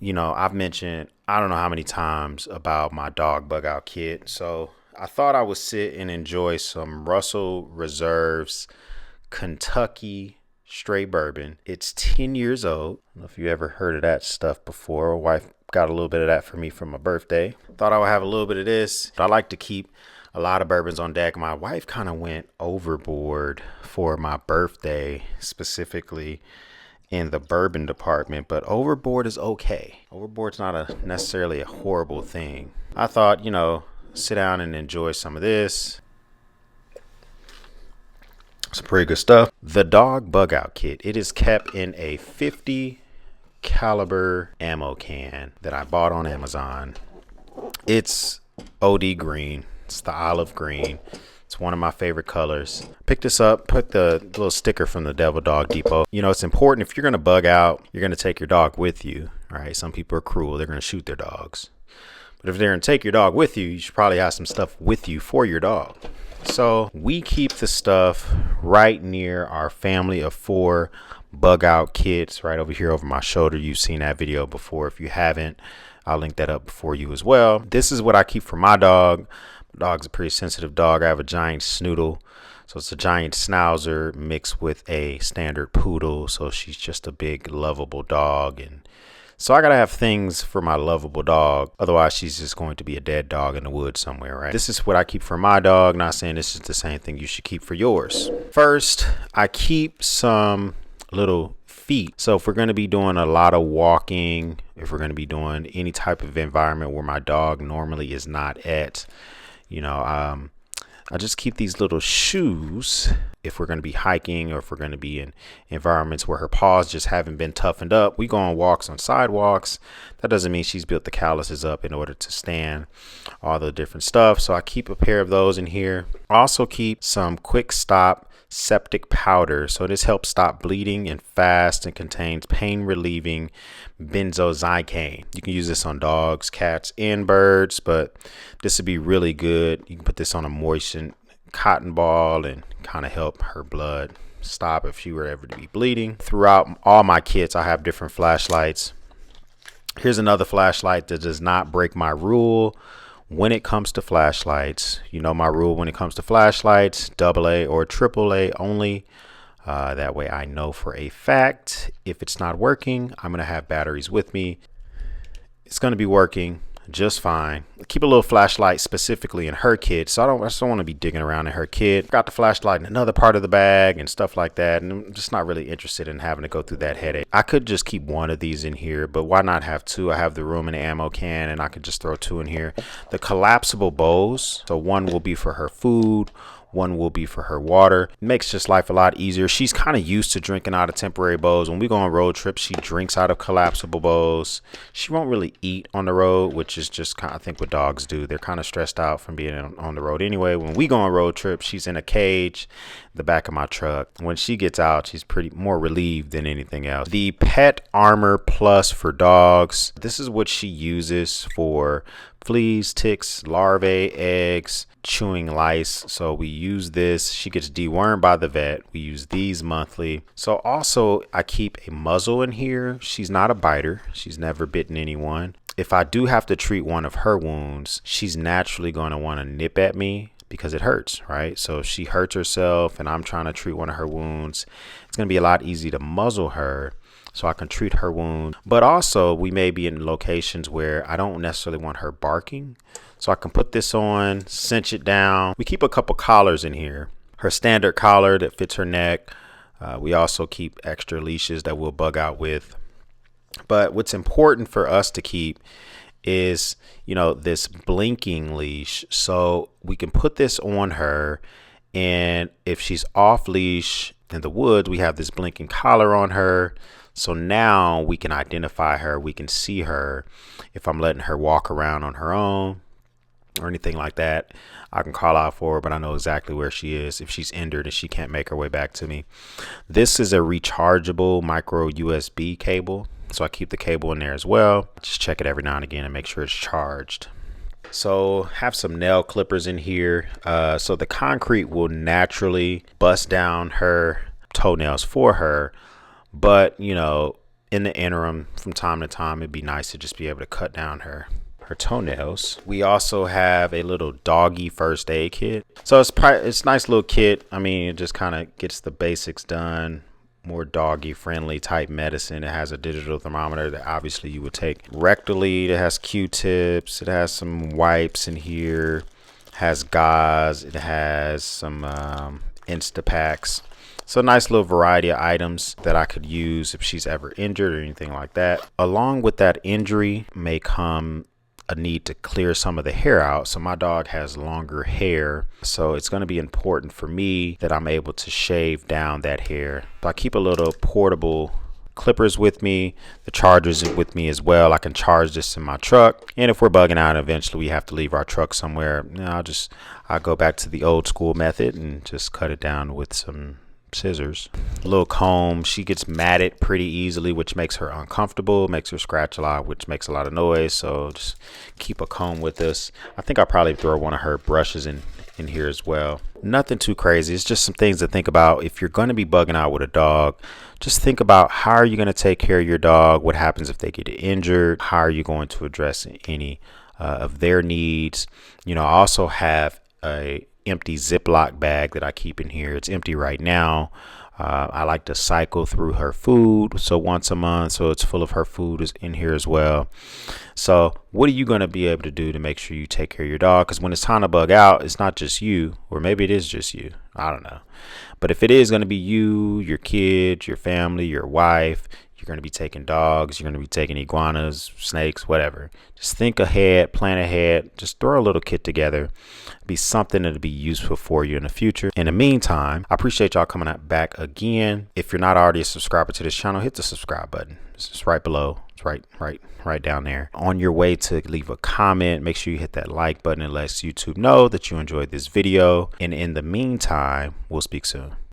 I've mentioned I don't know how many times about my dog bug out kit. So I thought I would sit and enjoy some Russell Reserves Kentucky straight bourbon. It's 10 years old. I don't know if you ever heard of that stuff before. My wife got a little bit of that for me for my birthday. Thought I would have a little bit of this. I like to keep a lot of bourbons on deck. My wife kind of went overboard for my birthday, specifically in the bourbon department, but overboard is okay. Overboard's not necessarily a horrible thing. I thought, sit down and enjoy some of this. Some pretty good stuff. The dog bug out kit. It is kept in a 50 caliber ammo can that I bought on Amazon. It's OD green. It's the olive green. It's one of my favorite colors. Pick this up, put the little sticker from the Devil Dog Depot. It's important if you're going to bug out, you're going to take your dog with you. All right. Some people are cruel. They're going to shoot their dogs. But if they're going to take your dog with you, you should probably have some stuff with you for your dog. So we keep the stuff right near our family of 4 bug out kits right over here over my shoulder. You've seen that video before. If you haven't, I'll link that up for you as well. This is what I keep for my dog. My dog's a pretty sensitive dog. I have a giant snoodle. So it's a giant schnauzer mixed with a standard poodle. So she's just a big lovable dog. And so I got to have things for my lovable dog. Otherwise, she's just going to be a dead dog in the woods somewhere, right? This is what I keep for my dog. Not saying this is the same thing you should keep for yours. First, I keep some little feet. So if we're going to be doing a lot of walking, if we're going to be doing any type of environment where my dog normally is not at, I just keep these little shoes if we're going to be hiking or if we're going to be in environments where her paws just haven't been toughened up. We go on walks on sidewalks. That doesn't mean she's built the calluses up in order to stand all the different stuff. So I keep a pair of those in here. I also keep some quick stop septic powder. So this helps stop bleeding and fast and contains pain relieving benzoxycane. You can use this on dogs, cats, and birds, but this would be really good. You can put this on a moistened cotton ball and kind of help her blood stop if she were ever to be bleeding. Throughout all my kits, I have different flashlights. Here's another flashlight that does not break my rule when it comes to flashlights. My rule when it comes to flashlights, AA or AAA only. That way I know for a fact if it's not working, I'm going to have batteries with me. It's going to be working just fine. Keep a little flashlight specifically in her kit, so I just don't want to be digging around in her kit. Got the flashlight in another part of the bag and stuff like that, and I'm just not really interested in having to go through that headache. I could just keep one of these in here, but why not have 2? I have the room in the ammo can, and I could just throw 2 in here. The collapsible bows, so one will be for her food, one will be for her water. It makes just life a lot easier. She's kind of used to drinking out of temporary bowls. When we go on road trips, she drinks out of collapsible bowls. She won't really eat on the road, which is just kind of, I think, what dogs do. They're kind of stressed out from being on the road anyway. When we go on road trips, she's in a cage in the back of my truck. When she gets out, she's pretty more relieved than anything else. The Pet Armor Plus for dogs. This is what she uses for fleas, ticks, larvae, eggs, chewing lice. So we use this. She gets dewormed by the vet. We use these monthly. So also I keep a muzzle in here. She's not a biter. She's never bitten anyone. If I do have to treat one of her wounds, she's naturally going to want to nip at me because it hurts, right? So if she hurts herself and I'm trying to treat one of her wounds, it's going to be a lot easier to muzzle her so I can treat her wound. But also we may be in locations where I don't necessarily want her barking. So I can put this on, cinch it down. We keep a couple collars in here. Her standard collar that fits her neck. We also keep extra leashes that we'll bug out with. But what's important for us to keep is, this blinking leash. So we can put this on her, and if she's off leash in the woods, we have this blinking collar on her. So now we can identify her. We can see her. If I'm letting her walk around on her own or anything like that, I can call out for her, but I know exactly where she is if she's injured and she can't make her way back to me. This is a rechargeable micro USB cable. So I keep the cable in there as well. Just check it every now and again and make sure it's charged. So have some nail clippers in here. So the concrete will naturally bust down her toenails for her. But, in the interim, from time to time, it'd be nice to just be able to cut down her toenails. We also have a little doggy first aid kit. So it's a nice little kit. I mean, it just kind of gets the basics done. More doggy friendly type medicine. It has a digital thermometer that obviously you would take rectally. It has Q-tips. It has some wipes in here. It has gauze. It has some Instapacks. So nice little variety of items that I could use if she's ever injured or anything like that. Along with that injury may come a need to clear some of the hair out. So my dog has longer hair, so it's going to be important for me that I'm able to shave down that hair. So I keep a little portable clippers with me, the chargers with me as well. I can charge this in my truck, and if we're bugging out eventually we have to leave our truck somewhere, I'll go back to the old school method and just cut it down with some scissors. A little comb. She gets matted pretty easily, which makes her uncomfortable, makes her scratch a lot, which makes a lot of noise. So just keep a comb with us. I think I'll probably throw one of her brushes in here as well. Nothing too crazy. It's just some things to think about. If you're going to be bugging out with a dog, just think about how are you going to take care of your dog? What happens if they get injured? How are you going to address any of their needs? I also have a empty Ziploc bag that I keep in here. It's empty right now. I like to cycle through her food, so once a month, so it's full of her food is in here as well. So what are you going to be able to do to make sure you take care of your dog? Because when it's time to bug out, it's not just you, or maybe it is just you, I don't know. But if it is going to be you, your kids, your family, your wife, you're going to be taking dogs, you're going to be taking iguanas, snakes, whatever. Just think ahead, plan ahead, just throw a little kit together. Be something that'll be useful for you in the future. In the meantime, I appreciate y'all coming back again. If you're not already a subscriber to this channel, hit the subscribe button. It's just right below. It's right down there. On your way to leave a comment, make sure you hit that like button. It lets YouTube know that you enjoyed this video. And in the meantime, we'll speak soon.